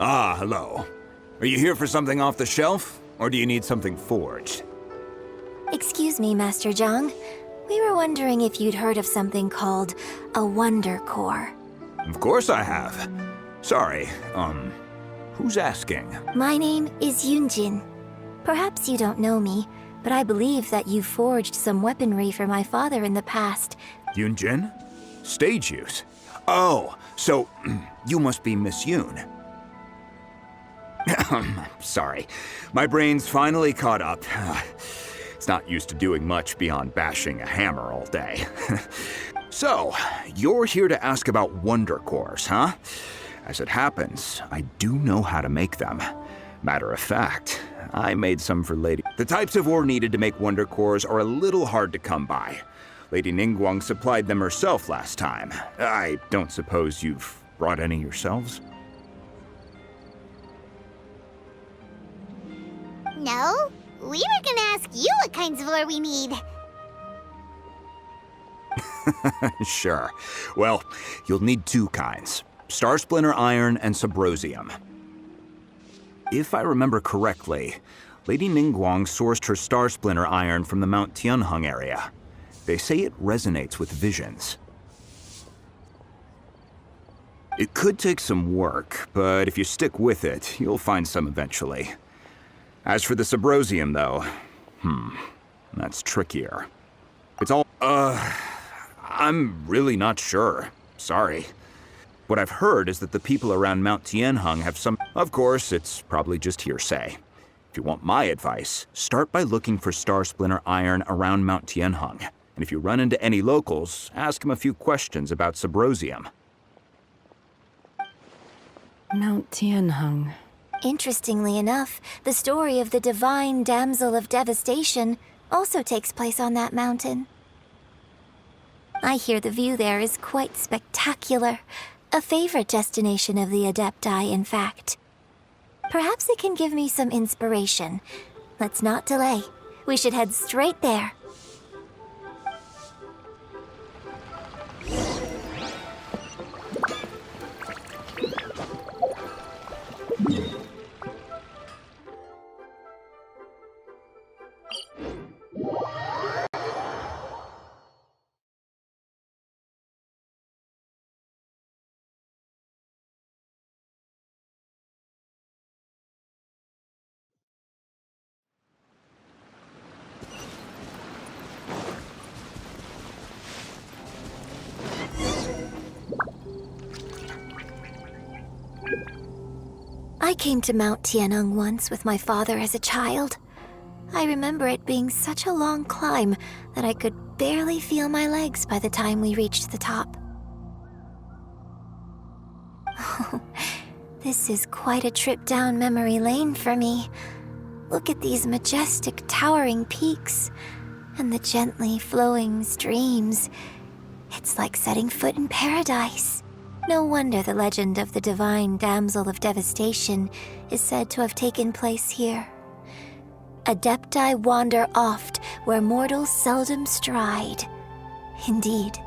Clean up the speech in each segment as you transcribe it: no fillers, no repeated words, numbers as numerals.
Ah, hello. Are you here for something off the shelf, or do you need something forged? Excuse me, Master Zhang. We were wondering if you'd heard of something called a Wonder Core. Of course I have. Sorry, who's asking? My name is Yunjin. Perhaps you don't know me, but I believe that you forged some weaponry for my father in the past. Yunjin? Stage use? Oh, so you must be Miss Yoon. Sorry, my brain's finally caught up. It's not used to doing much beyond bashing a hammer all day. So, you're here to ask about Wonder Cores, huh? As it happens, I do know how to make them. Matter of fact, I made some for Lady. The types of ore needed to make Wonder Cores are a little hard to come by. Lady Ningguang supplied them herself last time. I don't suppose you've brought any yourselves? No, we were gonna ask you what kinds of ore we need. Sure. Well, you'll need two kinds. Star Splinter Iron and Subrosium. If I remember correctly, Lady Ningguang sourced her Star Splinter Iron from the Mount Tianheng area. They say it resonates with visions. It could take some work, but if you stick with it, you'll find some eventually. As for the Subrosium, though, that's trickier. It's all, I'm really not sure. Sorry. What I've heard is that the people around Mount Tianheng have some... Of course, it's probably just hearsay. If you want my advice, start by looking for Star Splinter Iron around Mount Tianheng. And if you run into any locals, ask them a few questions about Subrosium. Mount Tianheng. Interestingly enough, the story of the divine damsel of devastation also takes place on that mountain. I hear the view there is quite spectacular. A favorite destination of the Adepti, in fact. Perhaps it can give me some inspiration. Let's not delay. We should head straight there. I came to Mount Tianheng once with my father as a child. I remember it being such a long climb that I could barely feel my legs by the time we reached the top. This is quite a trip down memory lane for me. Look at these majestic, towering peaks and the gently flowing streams. It's like setting foot in paradise. No wonder the legend of the divine damsel of devastation is said to have taken place here. Adepti wander oft where mortals seldom stride. Indeed,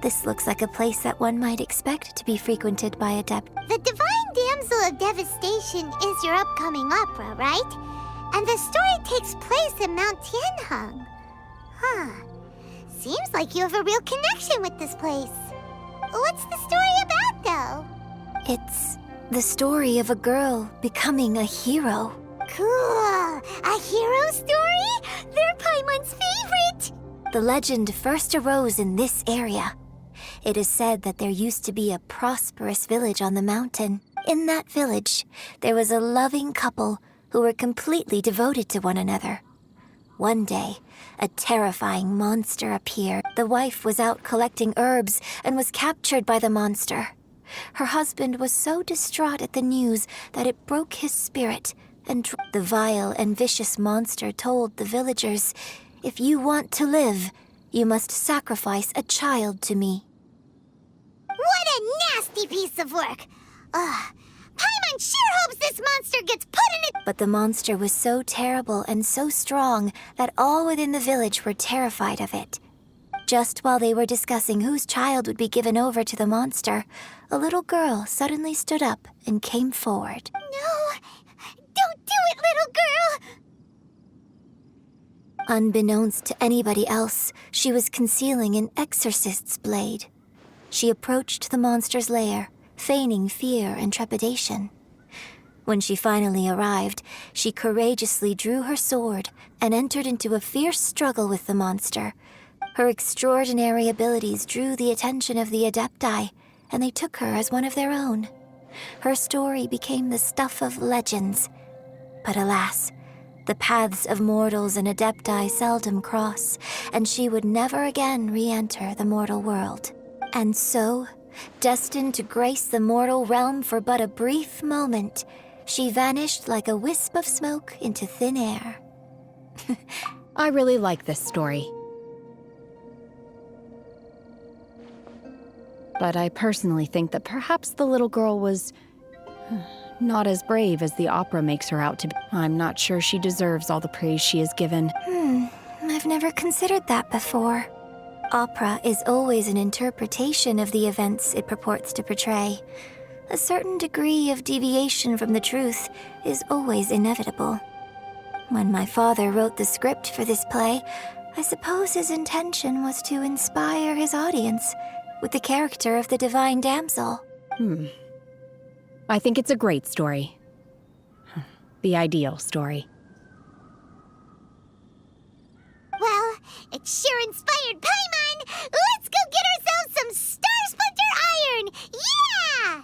this looks like a place that one might expect to be frequented by adepts. The divine damsel of devastation is your upcoming opera, right? And the story takes place in Mount Tianheng. Huh. Seems like you have a real connection with this place. What's the story about, though? It's the story of a girl becoming a hero. Cool! A hero story? There The legend first arose in this area. It is said that there used to be a prosperous village on the mountain. In that village, there was a loving couple who were completely devoted to one another. One day, a terrifying monster appeared. The wife was out collecting herbs and was captured by the monster. Her husband was so distraught at the news that it broke his spirit, and the vile and vicious monster told the villagers, "If you want to live, you must sacrifice a child to me." What a nasty piece of work! Paimon sure hopes this monster gets put in it. But the monster was so terrible and so strong that all within the village were terrified of it. Just while they were discussing whose child would be given over to the monster, a little girl suddenly stood up and came forward. No! Don't do it, little girl! Unbeknownst to anybody else, she was concealing an exorcist's blade. She approached the monster's lair, feigning fear and trepidation. When she finally arrived, she courageously drew her sword and entered into a fierce struggle with the monster. Her extraordinary abilities drew the attention of the Adepti, and they took her as one of their own. Her story became the stuff of legends. But alas, the paths of mortals and Adepti seldom cross, and she would never again re-enter the mortal world. And so, destined to grace the mortal realm for but a brief moment, she vanished like a wisp of smoke into thin air. I really like this story. But I personally think that perhaps the little girl was not as brave as the opera makes her out to be. I'm not sure she deserves all the praise she is given. I've never considered that before. Opera is always an interpretation of the events it purports to portray. A certain degree of deviation from the truth is always inevitable. When my father wrote the script for this play, I suppose his intention was to inspire his audience with the character of the divine damsel. I think it's a great story. The ideal story. Well, it sure inspired Paimon! Let's go get ourselves some Star Splinter Iron! Yeah!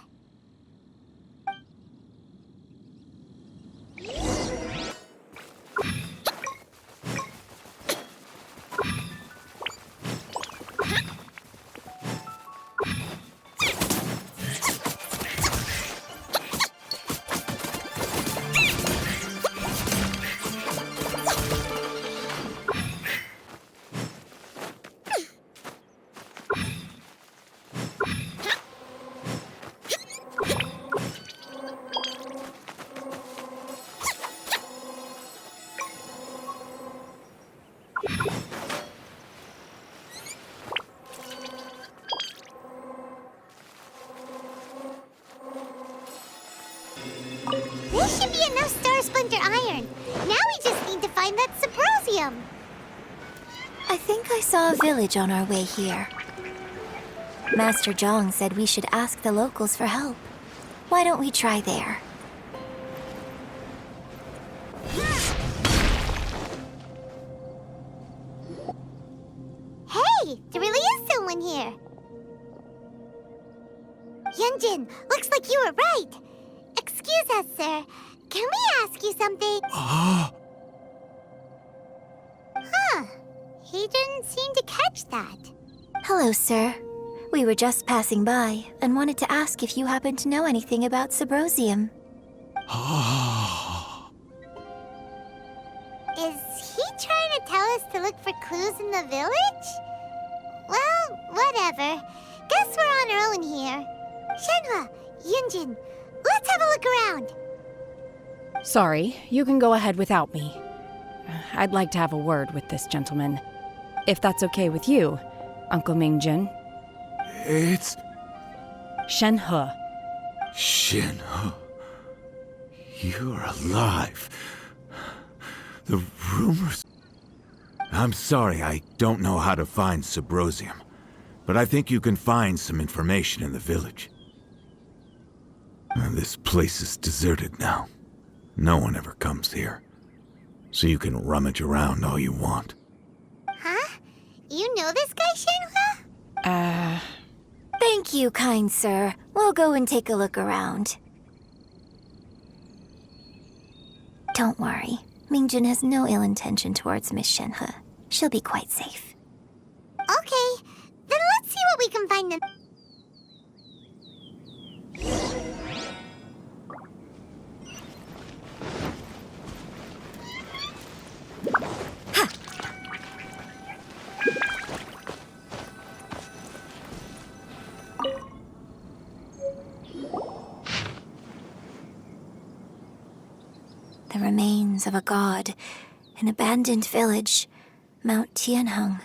This should be enough Star Splinter Iron. Now we just need to find that Sabrosium. I think I saw a village on our way here. Master Zhang said we should ask the locals for help. Why don't we try there? Hey, there really is someone here. Yunjin, looks like you were right. Excuse us, sir. Can we ask you something? Huh. He didn't seem to catch that. Hello, sir. We were just passing by and wanted to ask if you happen to know anything about Sabrosium. Is he trying to tell us to look for clues in the village? Well, whatever. Guess we're on our own here. Shenhua, Yunjin, let's have a look around. Sorry, you can go ahead without me. I'd like to have a word with this gentleman. If that's okay with you, Uncle Mingjin. It's Shenhe. Shenhe. You're alive. The rumors... I'm sorry, I don't know how to find Sabrosium, but I think you can find some information in the village. This place is deserted now. No one ever comes here, so you can rummage around all you want. Huh? You know this guy, Shenhua? Thank you, kind sir. We'll go and take a look around. Don't worry. Mingjun has no ill intention towards Miss Shenhe. She'll be quite safe. Okay, then let's see what we can find in... The remains of a god, an abandoned village, Mount Tianheng.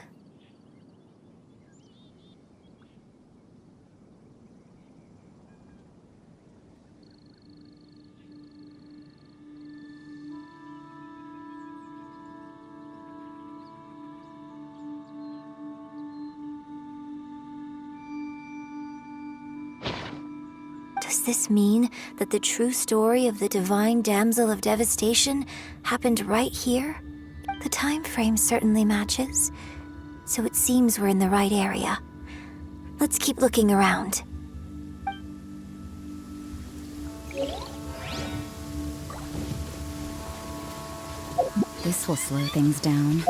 Does this mean that the true story of the divine damsel of devastation happened right here? The time frame certainly matches, so it seems we're in the right area. Let's keep looking around. This will slow things down.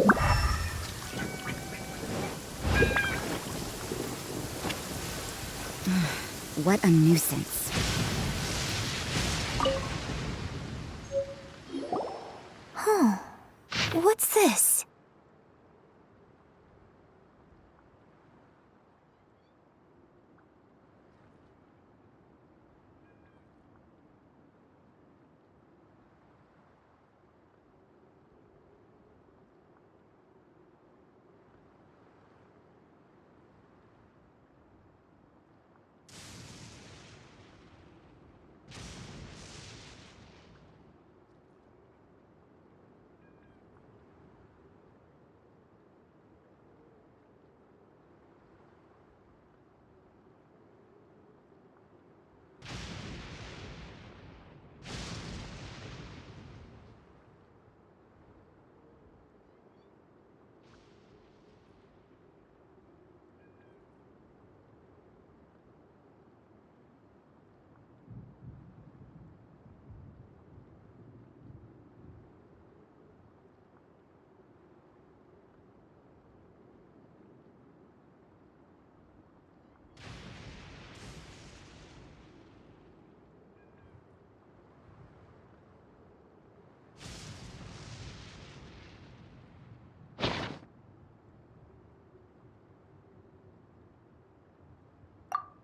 What a nuisance. What's this?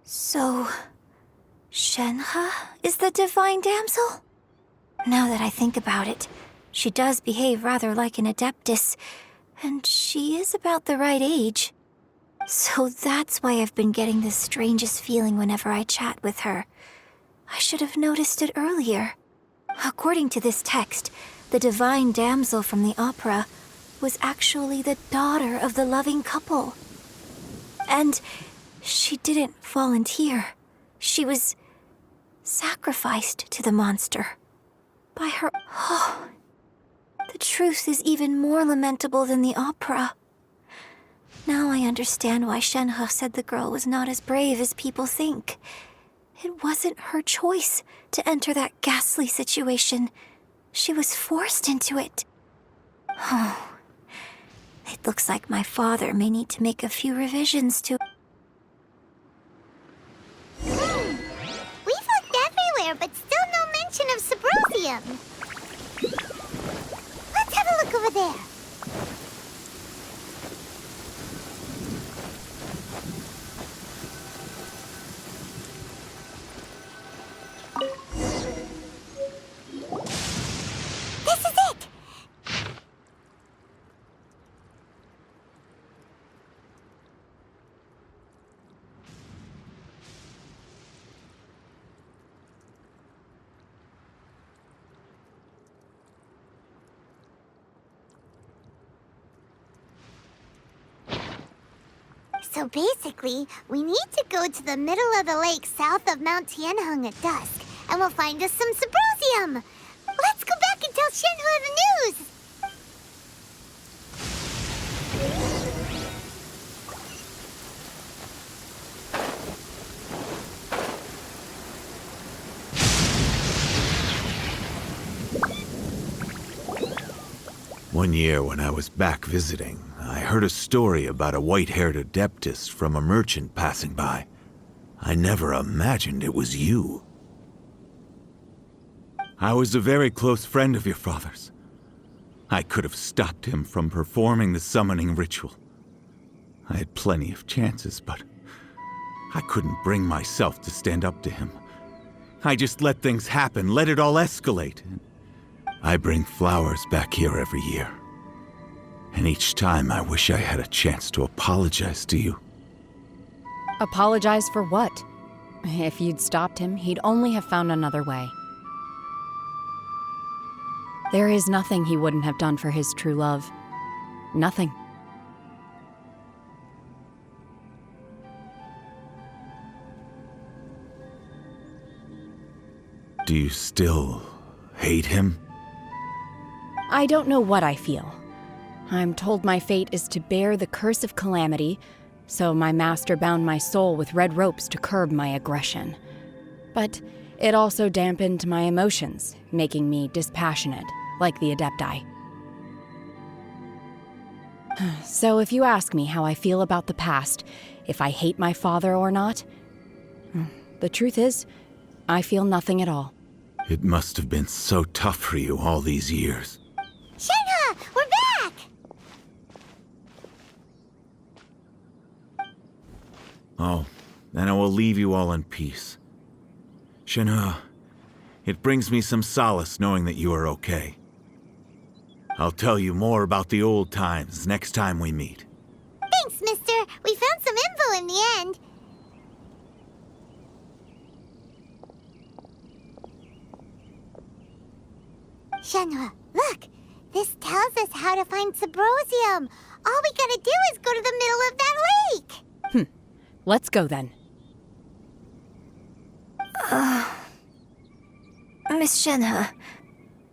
So, Shenhe is the divine damsel? Now that I think about it, she does behave rather like an adeptus, and she is about the right age. So that's why I've been getting the strangest feeling whenever I chat with her. I should have noticed it earlier. According to this text, the divine damsel from the opera was actually the daughter of the loving couple. And she didn't volunteer. She was sacrificed to the monster by her... Oh, the truth is even more lamentable than the opera. Now I understand why Shenhe said the girl was not as brave as people think. It wasn't her choice to enter that ghastly situation. She was forced into it. Oh, it looks like my father may need to make a few revisions to... We've looked everywhere, but still no mention of Subrosium. Let's have a look over there. This is it! So basically, we need to go to the middle of the lake south of Mount Tianheng at dusk, and we'll find us some Subrosium! Let's go back and tell Shenhua the news! One year when I was back visiting, I heard a story about a white-haired adeptus from a merchant passing by. I never imagined it was you. I was a very close friend of your father's. I could have stopped him from performing the summoning ritual. I had plenty of chances, but I couldn't bring myself to stand up to him. I just let things happen, let it all escalate. I bring flowers back here every year. And each time I wish I had a chance to apologize to you. Apologize for what? If you'd stopped him, he'd only have found another way. There is nothing he wouldn't have done for his true love. Nothing. Do you still hate him? I don't know what I feel. I'm told my fate is to bear the curse of calamity, so my master bound my soul with red ropes to curb my aggression. But it also dampened my emotions, making me dispassionate, like the Adepti. So if you ask me how I feel about the past, if I hate my father or not, the truth is, I feel nothing at all. It must have been so tough for you all these years. Shenhe, we're back! Oh, then I will leave you all in peace. Shenhe, it brings me some solace knowing that you are okay. I'll tell you more about the old times next time we meet. Thanks, mister. We found some info in the end. Shenhe, look! This tells us how to find Subrosium. All we gotta do is go to the middle of that lake. Let's go then. Miss Shenhe,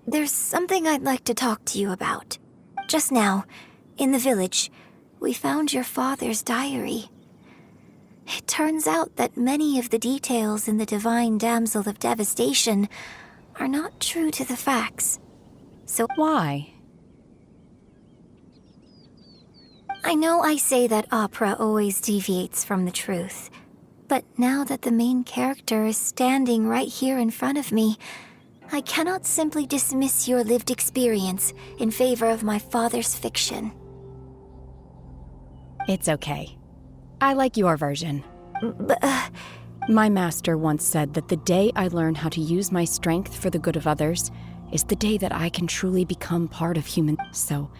there's something I'd like to talk to you about. Just now, in the village, we found your father's diary. It turns out that many of the details in the Divine Damsel of Devastation are not true to the facts. So Why? I know I say that opera always deviates from the truth, but now that the main character is standing right here in front of me, I cannot simply dismiss your lived experience in favor of my father's fiction. It's okay. I like your version. But, My master once said that the day I learn how to use my strength for the good of others is the day that I can truly become part of human. So,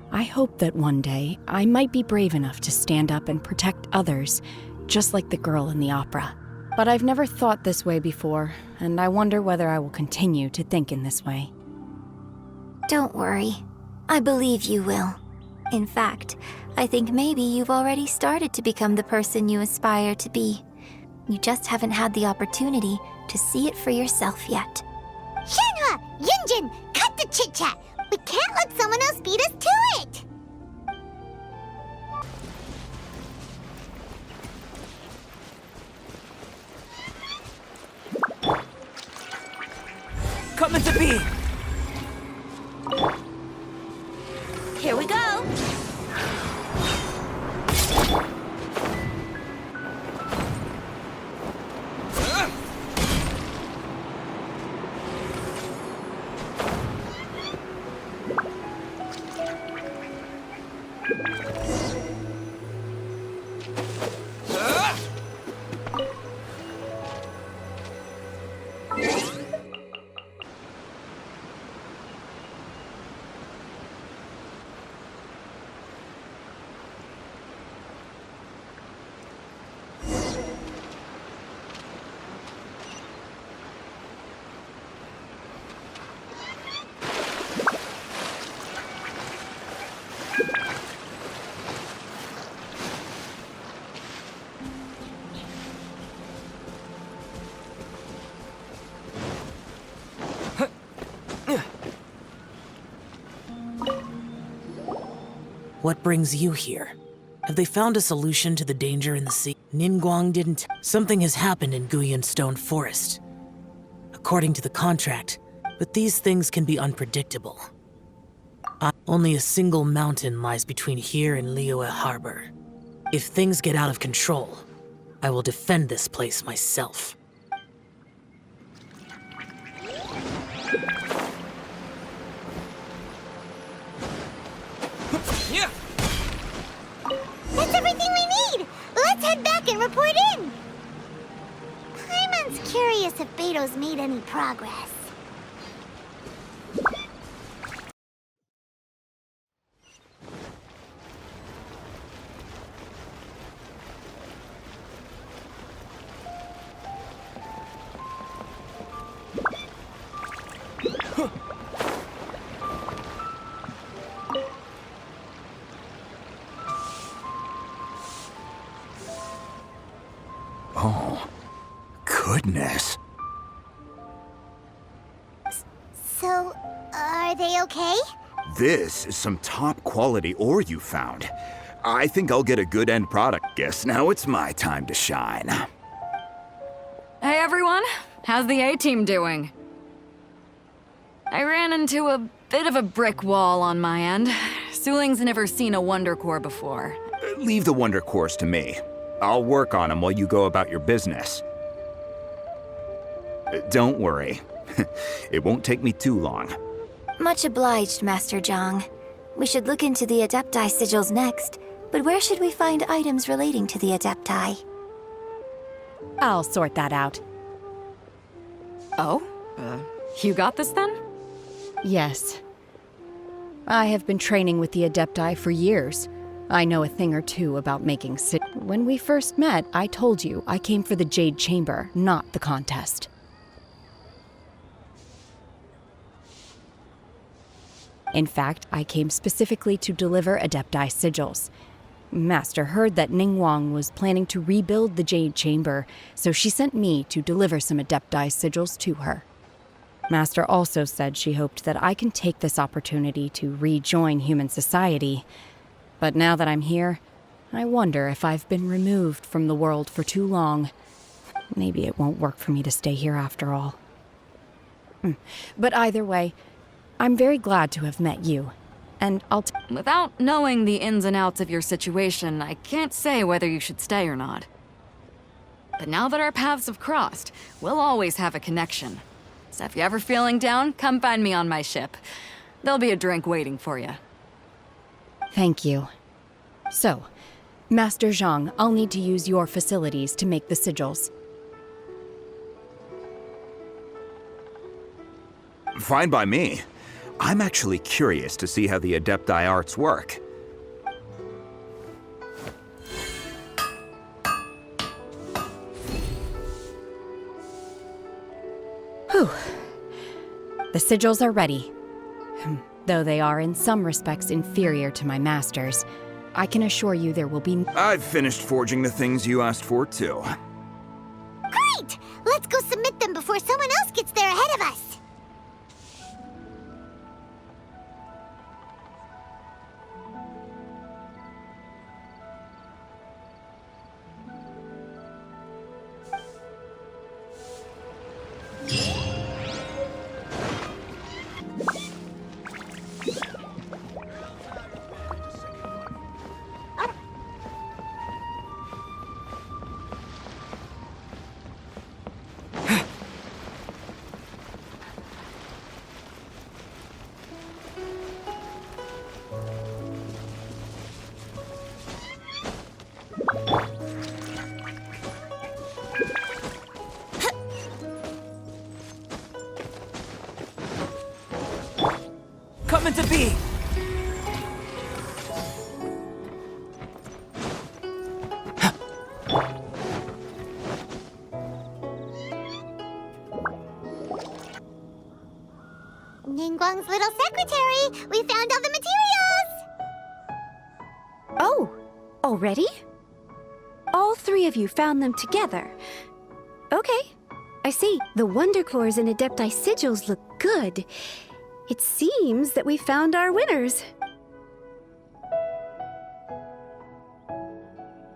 I hope that one day I might be brave enough to stand up and protect others, just like the girl in the opera. But I've never thought this way before, and I wonder whether I will continue to think in this way. don't worry. I believe you will. In fact, I think maybe you've already started to become the person you aspire to be. You just haven't had the opportunity to see it for yourself yet. Shenhe! Yunjin! Cut the chit-chat! We can't let someone else beat us to it! Coming to be! Here we go! What brings you here? Have they found a solution to the danger in the sea? Ningguang didn't. Something has happened in Guyan Stone Forest. According to the contract, but these things can be unpredictable. Only a single mountain lies between here and Liyue Harbor. If things get out of control, I will defend this place myself. That's everything we need! Let's head back and report in! Paimon's curious if Beto's made any progress. Oh, goodness. So, are they okay? This is some top quality ore you found. I think I'll get a good end product. Guess now it's my time to shine. Hey everyone, how's the A-team doing? I ran into a bit of a brick wall on my end. Suling's never seen a Wonder Core before. Leave the Wonder Cores to me. I'll work on them while you go about your business. Don't worry. It won't take me too long. Much obliged, Master Zhang. We should look into the Adepti sigils next, but where should we find items relating to the Adepti? I'll sort that out. Oh? You got this then? Yes. I have been training with the Adepti for years. I know a thing or two about making When we first met, I told you I came for the Jade Chamber, not the contest. In fact, I came specifically to deliver Adepti sigils. Master heard that Ningguang was planning to rebuild the Jade Chamber, so she sent me to deliver some Adepti sigils to her. Master also said she hoped that I can take this opportunity to rejoin human society. But now that I'm here, I wonder if I've been removed from the world for too long. Maybe it won't work for me to stay here after all. But either way, I'm very glad to have met you. And Without knowing the ins and outs of your situation, I can't say whether you should stay or not. But now that our paths have crossed, we'll always have a connection. So if you're ever feeling down, come find me on my ship. There'll be a drink waiting for you. Thank you. So, Master Zhang, I'll need to use your facilities to make the sigils. Fine by me. I'm actually curious to see how the Adepti arts work. Whew. The sigils are ready. Though they are in some respects inferior to my master's, I can assure you there will be... I've finished forging the things you asked for, too. Great! Let's go submit them before someone else gets there ahead of us! Coming to be! Ningguang's little secretary! We found all the materials! Oh, already? All three of you found them together. Okay, I see. The Wonder Cores and Adepti sigils look good. It seems that we found our winners.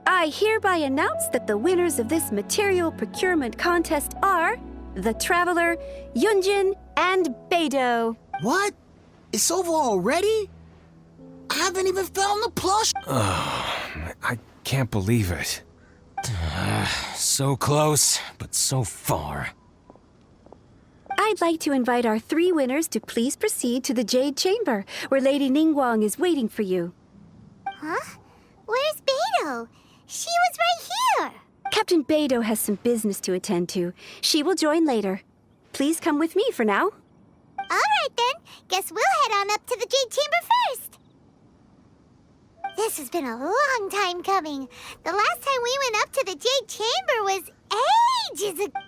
I hereby announce that the winners of this material procurement contest are the Traveler, Yunjin, and Beidou. What? It's over already? I haven't even found the plush. I can't believe it. So close, but so far. I'd like to invite our 3 winners to please proceed to the Jade Chamber, where Lady Ningguang is waiting for you. Huh? Where's Beidou? She was right here. Captain Beidou has some business to attend to. She will join later. Please come with me for now. All right, then. Guess we'll head on up to the Jade Chamber first. This has been a long time coming. The last time we went up to the Jade Chamber was ages ago.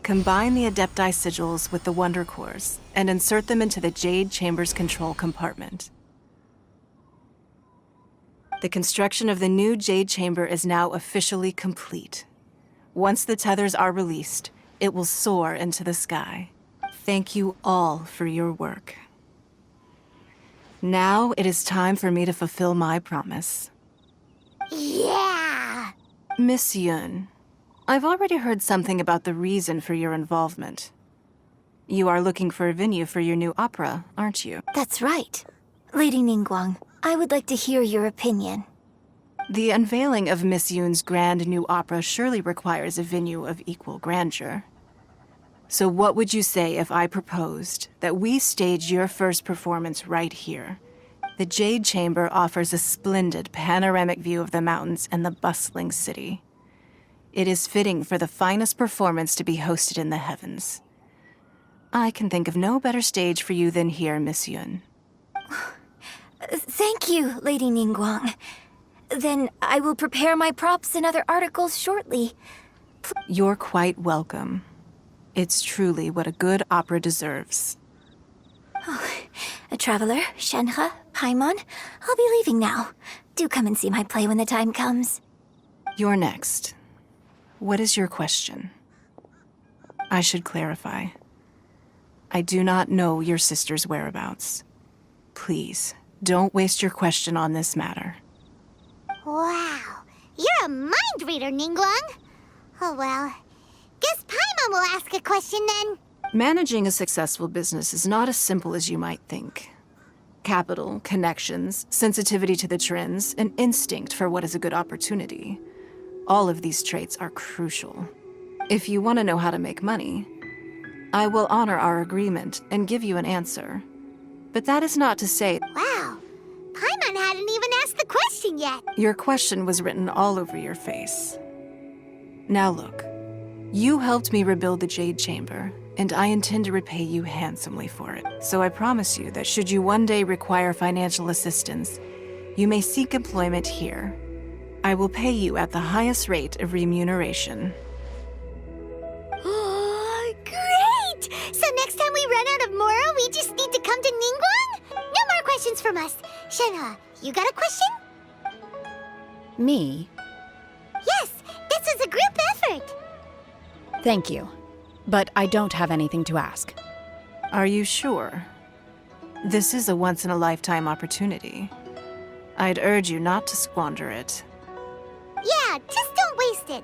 Combine the Adepti sigils with the Wonder Cores and insert them into the Jade Chamber's control compartment. The construction of the new Jade Chamber is now officially complete. Once the tethers are released, it will soar into the sky. Thank you all for your work. Now it is time for me to fulfill my promise. Yeah! Miss Yun, I've already heard something about the reason for your involvement. You are looking for a venue for your new opera, aren't you? That's right. Lady Ningguang, I would like to hear your opinion. The unveiling of Miss Yun's grand new opera surely requires a venue of equal grandeur. So what would you say if I proposed that we stage your first performance right here? The Jade Chamber offers a splendid panoramic view of the mountains and the bustling city. It is fitting for the finest performance to be hosted in the heavens. I can think of no better stage for you than here, Miss Yun. Thank you, Lady Ningguang. Then I will prepare my props and other articles shortly. You're quite welcome. It's truly what a good opera deserves. A traveler, Shenhe, Paimon, I'll be leaving now. Do come and see my play when the time comes. You're next. What is your question? I should clarify. I do not know your sister's whereabouts. Please, don't waste your question on this matter. Wow, you're a mind reader, Ningguang. Oh well, guess Paimon will ask a question then. Managing a successful business is not as simple as you might think. Capital, connections, sensitivity to the trends, and instinct for what is a good opportunity. All of these traits are crucial. If you want to know how to make money, I will honor our agreement and give you an answer. But that is not to say... Wow, Paimon hadn't even asked the question yet. Your question was written all over your face. Now look, you helped me rebuild the Jade Chamber, and I intend to repay you handsomely for it. So I promise you that should you one day require financial assistance, you may seek employment here. I will pay you at the highest rate of remuneration. Oh, great! So next time we run out of Moro, we just need to come to Ningguang? No more questions from us. Shenhe, you got a question? Me? Yes, this is a group effort. Thank you. But I don't have anything to ask. Are you sure? This is a once-in-a-lifetime opportunity. I'd urge you not to squander it. Yeah, just don't waste it.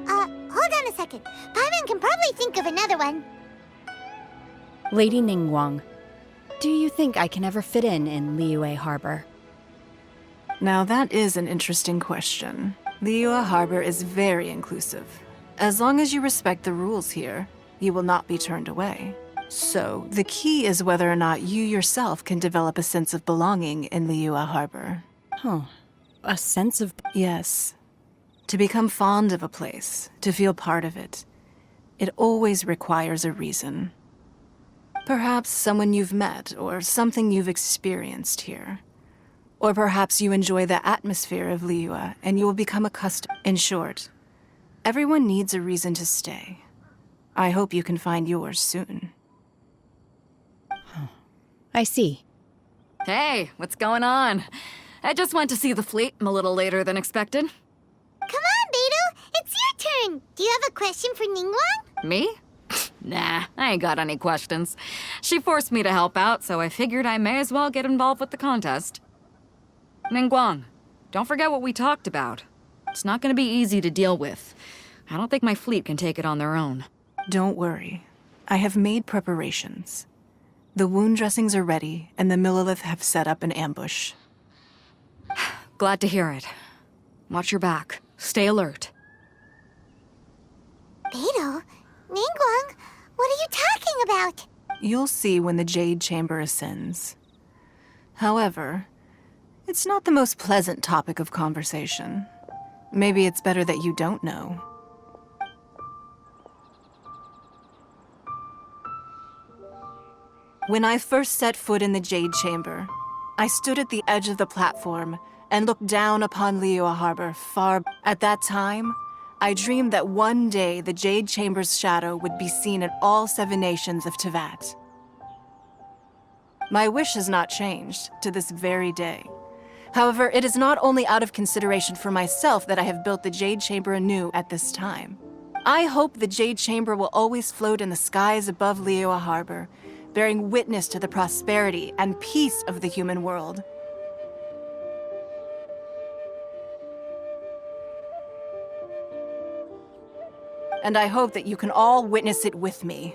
Hold on a second. Paimon can probably think of another one. Lady Ningguang, do you think I can ever fit in Liyue Harbor? Now that is an interesting question. Liyue Harbor is very inclusive. As long as you respect the rules here, you will not be turned away. So, the key is whether or not you yourself can develop a sense of belonging in Liyue Harbor. Huh. A sense of... Yes. To become fond of a place, to feel part of it, it always requires a reason. Perhaps someone you've met, or something you've experienced here. Or perhaps you enjoy the atmosphere of Liyue, and you will become accustomed. In short, everyone needs a reason to stay. I hope you can find yours soon. I see. Hey, what's going on? I just went to see the fleet. I'm a little later than expected. Come on, Beidou! It's your turn! Do you have a question for Ningguang? Me? Nah, I ain't got any questions. She forced me to help out, so I figured I may as well get involved with the contest. Ningguang, don't forget what we talked about. It's not gonna be easy to deal with. I don't think my fleet can take it on their own. Don't worry. I have made preparations. The wound dressings are ready, and the Millelith have set up an ambush. Glad to hear it. Watch your back. Stay alert. Beidou? Ningguang? What are you talking about? You'll see when the Jade Chamber ascends. However, it's not the most pleasant topic of conversation. Maybe it's better that you don't know. When I first set foot in the Jade Chamber, I stood at the edge of the platform and looked down upon Liyue Harbor far. At that time, I dreamed that one day the Jade Chamber's shadow would be seen in all 7 nations of Teyvat. My wish has not changed to this very day. However, it is not only out of consideration for myself that I have built the Jade Chamber anew at this time. I hope the Jade Chamber will always float in the skies above Liyue Harbor, bearing witness to the prosperity and peace of the human world. And I hope that you can all witness it with me.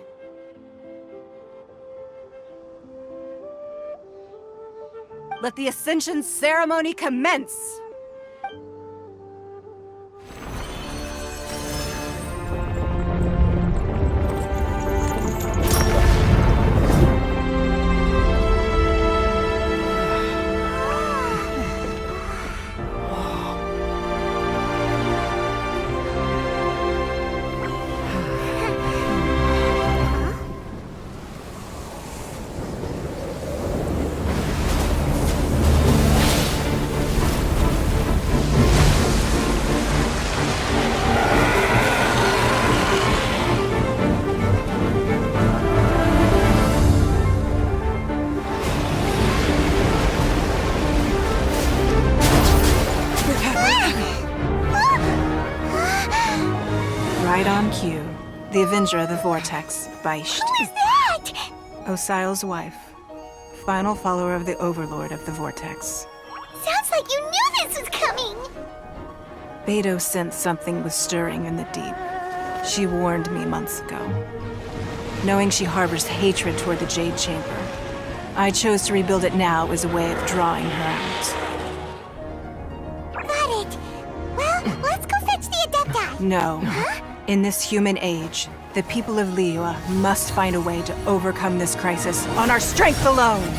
Let the Ascension ceremony commence! Right on cue. The Avenger of the Vortex, Beisht. Who is that? Osial's wife. Final follower of the Overlord of the Vortex. Sounds like you knew this was coming! Beidou sensed something was stirring in the deep. She warned me months ago. Knowing she harbors hatred toward the Jade Chamber, I chose to rebuild it now as a way of drawing her out. Got it. Well, let's go fetch the Adepti. No. Huh? In this human age, the people of Liyue must find a way to overcome this crisis on our strength alone!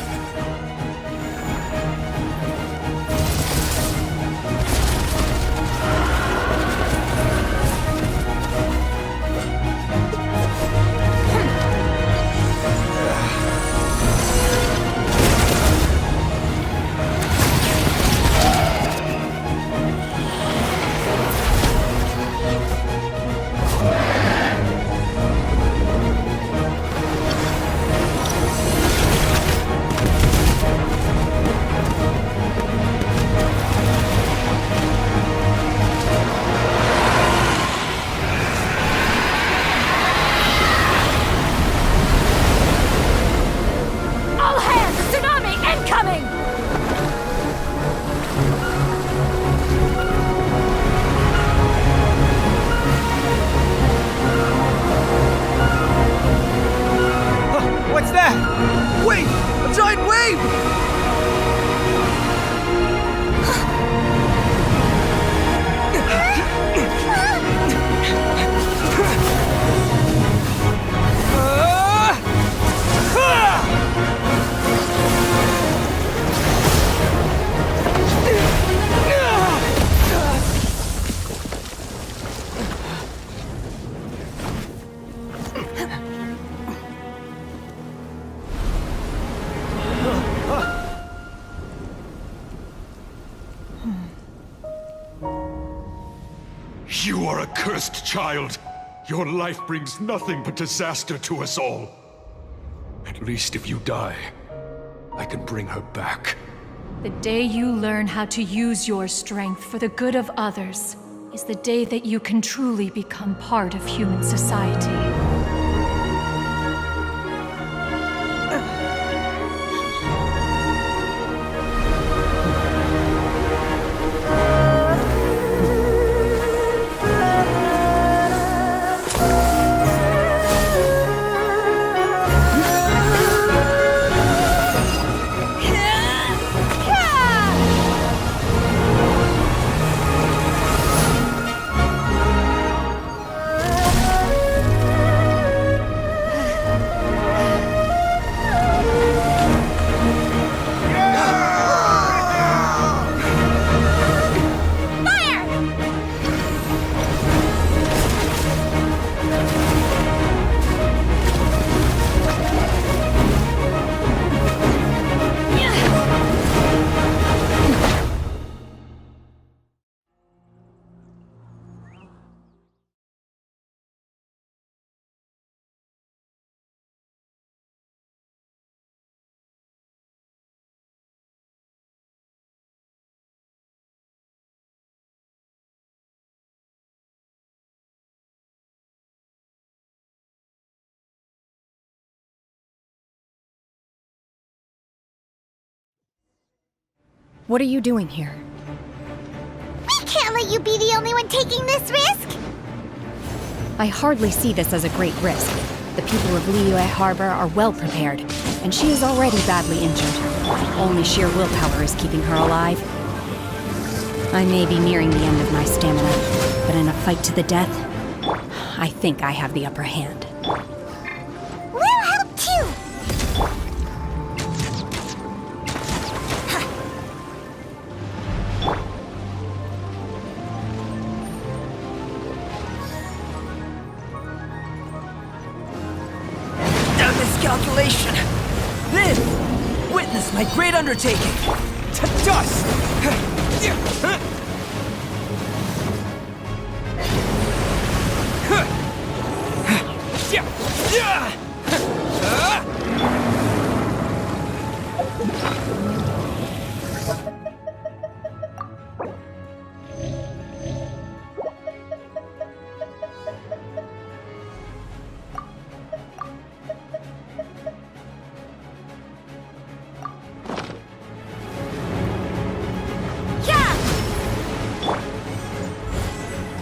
What's that? Wait! A giant wave! You are a cursed child. Your life brings nothing but disaster to us all. At least if you die, I can bring her back. The day you learn how to use your strength for the good of others is the day that you can truly become part of human society. What are you doing here? We can't let you be the only one taking this risk! I hardly see this as a great risk. The people of Liyue Harbor are well prepared, and she is already badly injured. Only sheer willpower is keeping her alive. I may be nearing the end of my stamina, but in a fight to the death, I think I have the upper hand. We'll help too! Miscalculation! Then, witness my great undertaking! To dust!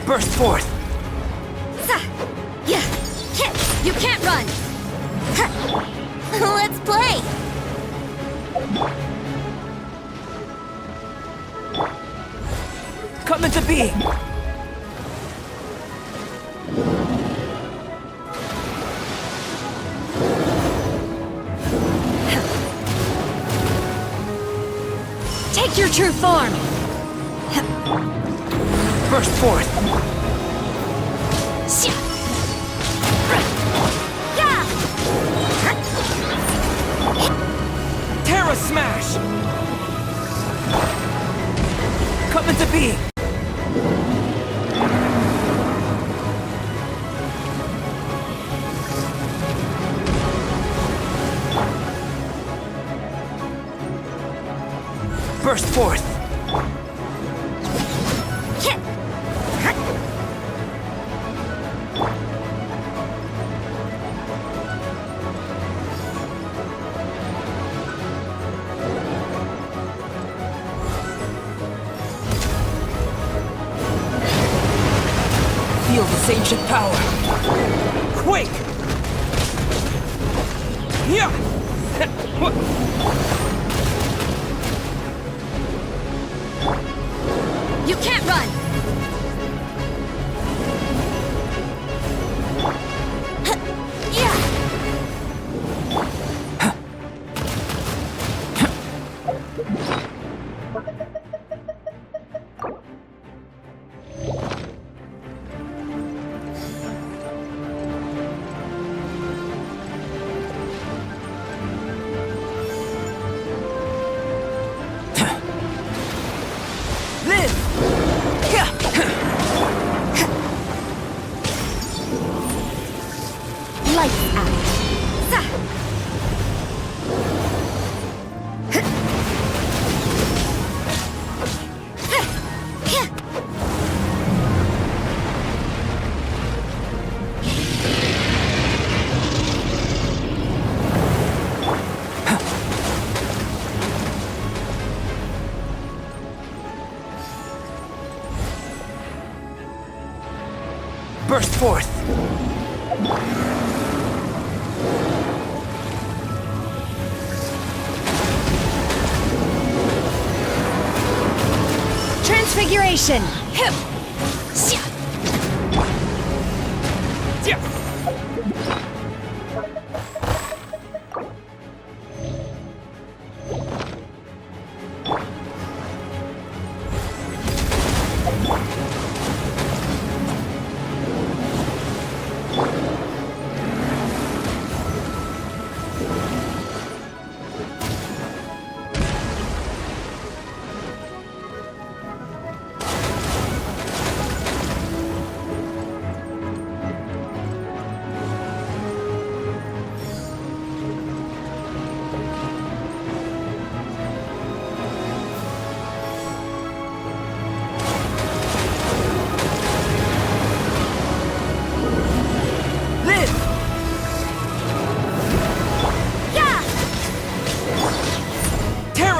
Burst forth! Yeah! You can't run! Let's play! Come into being! Take your true form! Burst forth! Terra Smash! Come into being! Burst forth! Feel this ancient power! Quake! Yeah! You can't run! Burst forth! Transfiguration! Hip!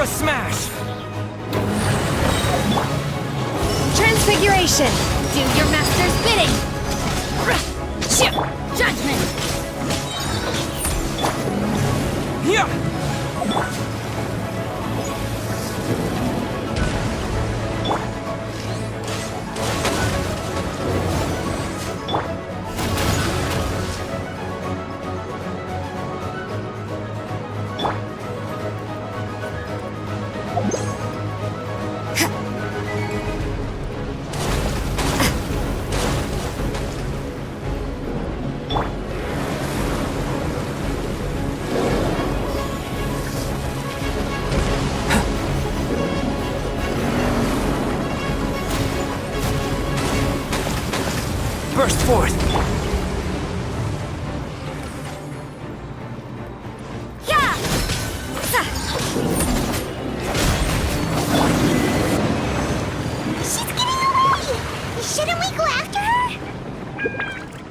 Smash! Transfiguration! Do your master's bidding! Judgment! Yeah! Burst forth! Yeah! She's getting away! Shouldn't we go after her?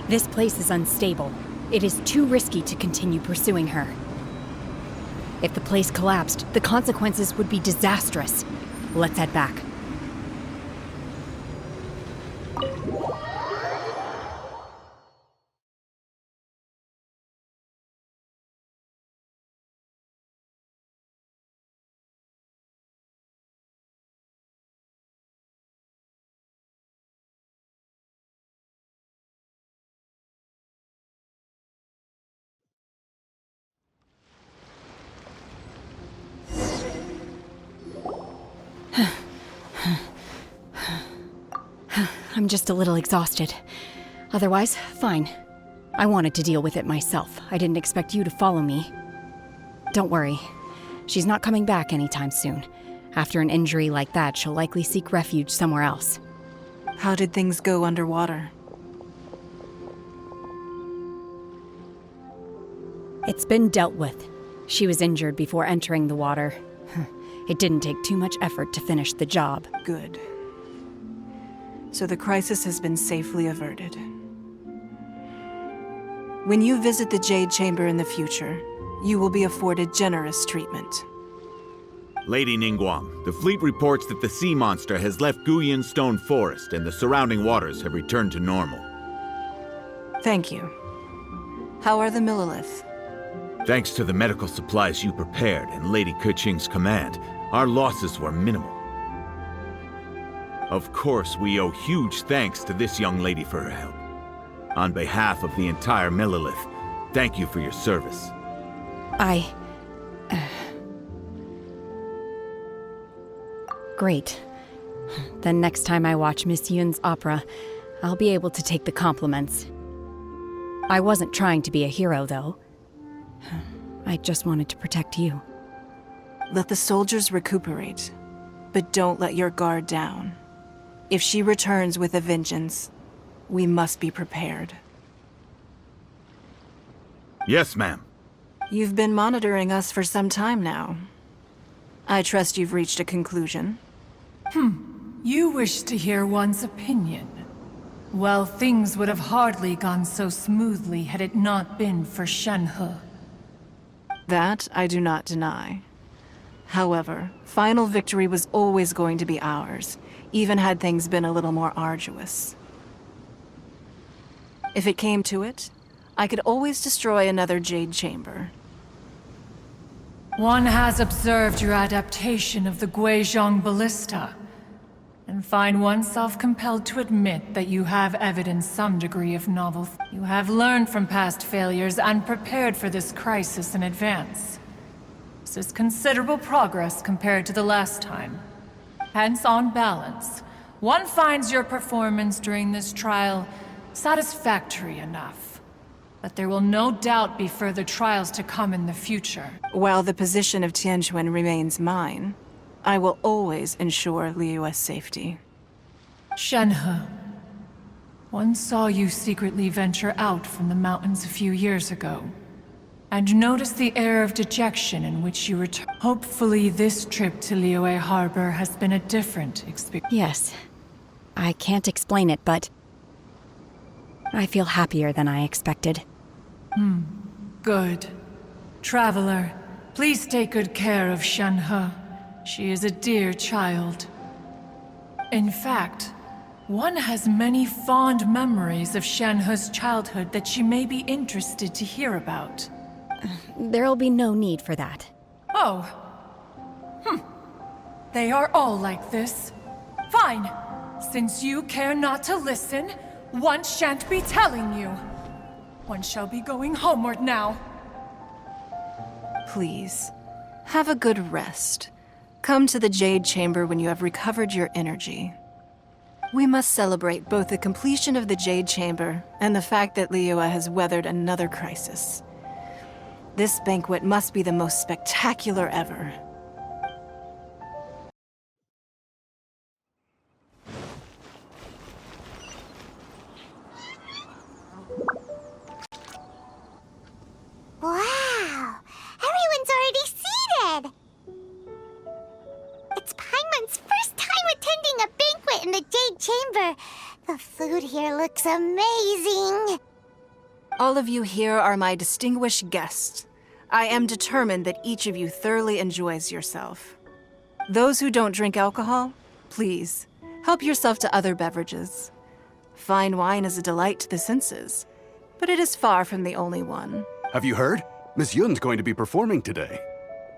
This place is unstable. It is too risky to continue pursuing her. If the place collapsed, the consequences would be disastrous. Let's head back. I'm just a little exhausted. Otherwise, fine. I wanted to deal with it myself. I didn't expect you to follow me. Don't worry. She's not coming back anytime soon. After an injury like that, she'll likely seek refuge somewhere else. How did things go underwater? It's been dealt with. She was injured before entering the water. It didn't take too much effort to finish the job. Good. So the crisis has been safely averted. When you visit the Jade Chamber in the future, you will be afforded generous treatment. Lady Ningguang, the fleet reports that the sea monster has left Guyan Stone Forest and the surrounding waters have returned to normal. Thank you. How are the Millilith? Thanks to the medical supplies you prepared and Lady Keqing's command, our losses were minimal. Of course, we owe huge thanks to this young lady for her help. On behalf of the entire Millilith, thank you for your service. Great. Then next time I watch Miss Yun's opera, I'll be able to take the compliments. I wasn't trying to be a hero, though. I just wanted to protect you. Let the soldiers recuperate, but don't let your guard down. If she returns with a vengeance, we must be prepared. Yes, ma'am. You've been monitoring us for some time now. I trust you've reached a conclusion. You wish to hear one's opinion. Well, things would have hardly gone so smoothly had it not been for Shenhe. That I do not deny. However, final victory was always going to be ours, even had things been a little more arduous. If it came to it, I could always destroy another jade chamber. One has observed your adaptation of the Guizhong ballista, and find oneself compelled to admit that you have evidenced some degree of novelty. You have learned from past failures and prepared for this crisis in advance. This is considerable progress compared to the last time. Hence, on balance, one finds your performance during this trial satisfactory enough. But there will no doubt be further trials to come in the future. While the position of Tianquan remains mine, I will always ensure Liyue's safety. Shenhe, one saw you secretly venture out from the mountains a few years ago, and noticed the air of dejection in which you returned. Hopefully this trip to Liyue Harbor has been a different experience. Yes. I can't explain it, but I feel happier than I expected. Good. Traveler, please take good care of Shenhe. She is a dear child. In fact, one has many fond memories of Shenhe's childhood that she may be interested to hear about. There'll be no need for that. Oh. They are all like this. Fine. Since you care not to listen, one shan't be telling you. One shall be going homeward now. Please, have a good rest. Come to the Jade Chamber when you have recovered your energy. We must celebrate both the completion of the Jade Chamber and the fact that Liyue has weathered another crisis. This banquet must be the most spectacular ever. Wow! Everyone's already seated! It's Paimon's first time attending a banquet in the Jade Chamber. The food here looks amazing. All of you here are my distinguished guests. I am determined that each of you thoroughly enjoys yourself. Those who don't drink alcohol, please, help yourself to other beverages. Fine wine is a delight to the senses, but it is far from the only one. Have you heard? Miss Yun's going to be performing today.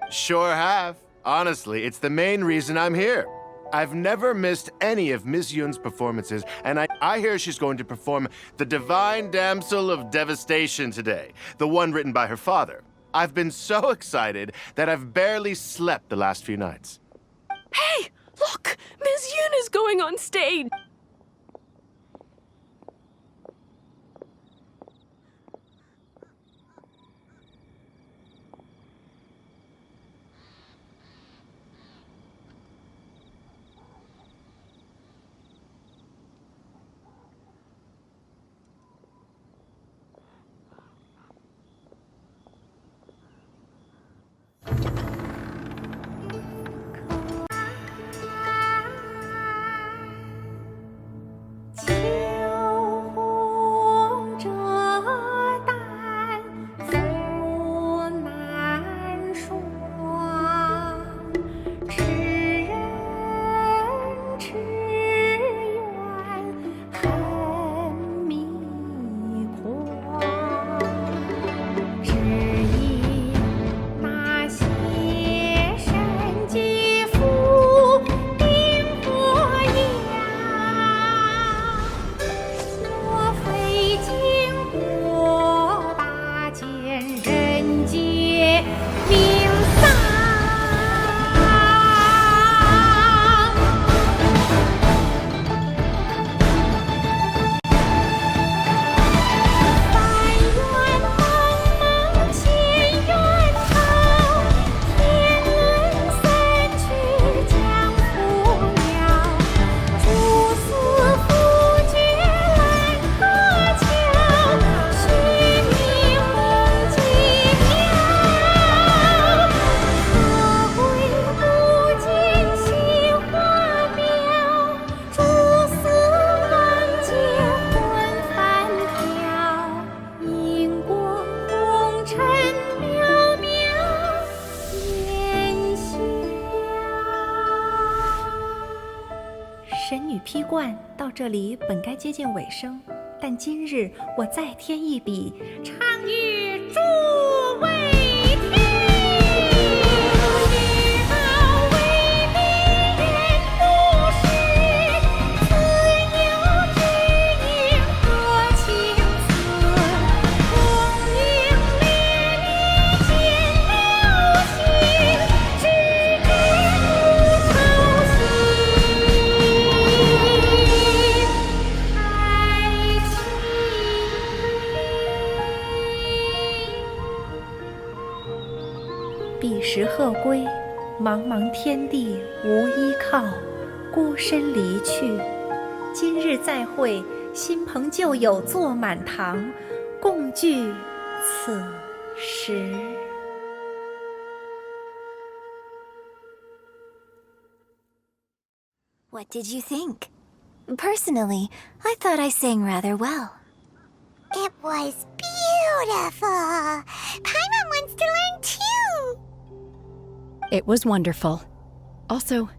Sure have. Honestly, it's the main reason I'm here. I've never missed any of Miss Yun's performances, and I hear she's going to perform The Divine Damsel of Devastation today, the one written by her father. I've been so excited that I've barely slept the last few nights. Hey, look! Miss Yun is going on stage! 但今日我再添一笔，唱与诸位听。彼时鹤归，茫茫天地无依靠，孤身离去。今日再会，新朋旧友坐满堂，共聚此时。What did you think? Personally, I thought I sang rather well. It was beautiful. Paimon wants to learn too. It was wonderful. Also,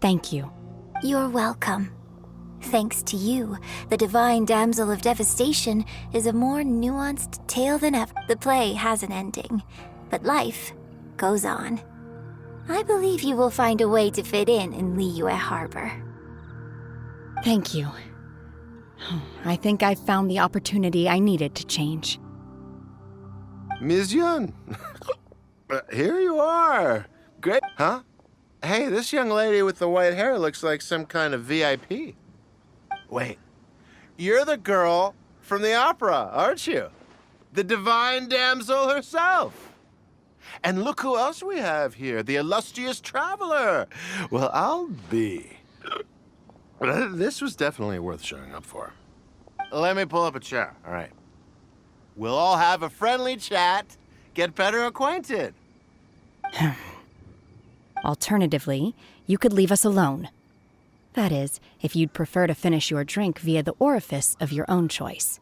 thank you. You're welcome. Thanks to you, the Divine Damsel of Devastation is a more nuanced tale than ever. The play has an ending, but life goes on. I believe you will find a way to fit in Liyue Harbor. Thank you. I think I've found the opportunity I needed to change. Ms. Yun, here you are. Great, huh? Hey, this young lady with the white hair looks like some kind of VIP. Wait, you're the girl from the opera, aren't you? The Divine Damsel herself. And look who else we have here, the illustrious traveler. Well, I'll be. This was definitely worth showing up for. Let me pull up a chair, all right. We'll all have a friendly chat, get better acquainted. Alternatively, you could leave us alone. That is, if you'd prefer to finish your drink via the orifice of your own choice.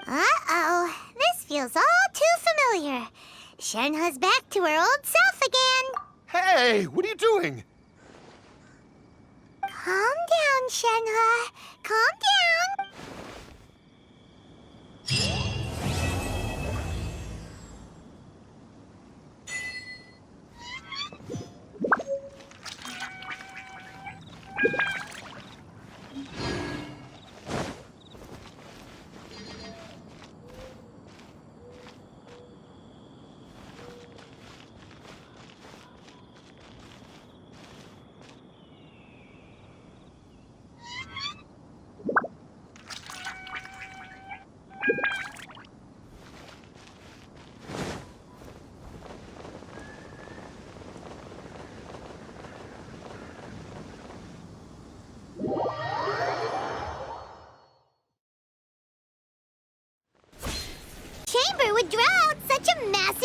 Uh-oh, this feels all too familiar. Shenhe's back to her old self again. Hey, what are you doing? Calm down, Shenhe. Calm down. Chamber would draw out such a massive